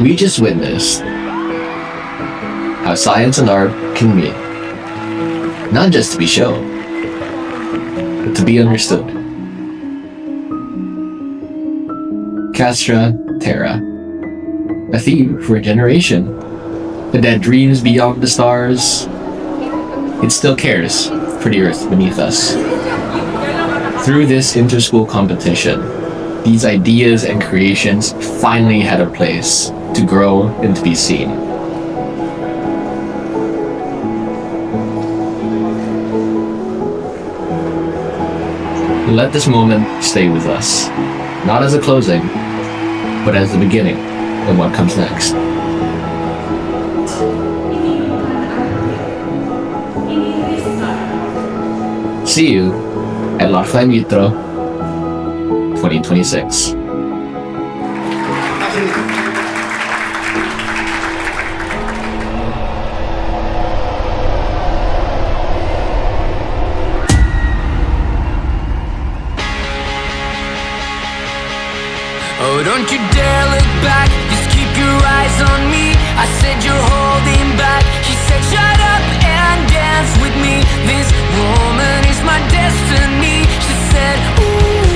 We just witnessed how science and art can meet, not just to be shown, but to be understood. Castra Terra, a theme for a generation, a that dreams beyond the stars. It still cares for the earth beneath us. Through this inter-school competition, these ideas and creations finally had a place to grow and to be seen. Let this moment stay with us, not as a closing, but as the beginning of what comes next. See you at Larfa and Vitro 2026. Oh, don't you dare look back, just keep your eyes on me. I said you're holding back, he said shut up and dance with me. This woman is my destiny, she said ooh.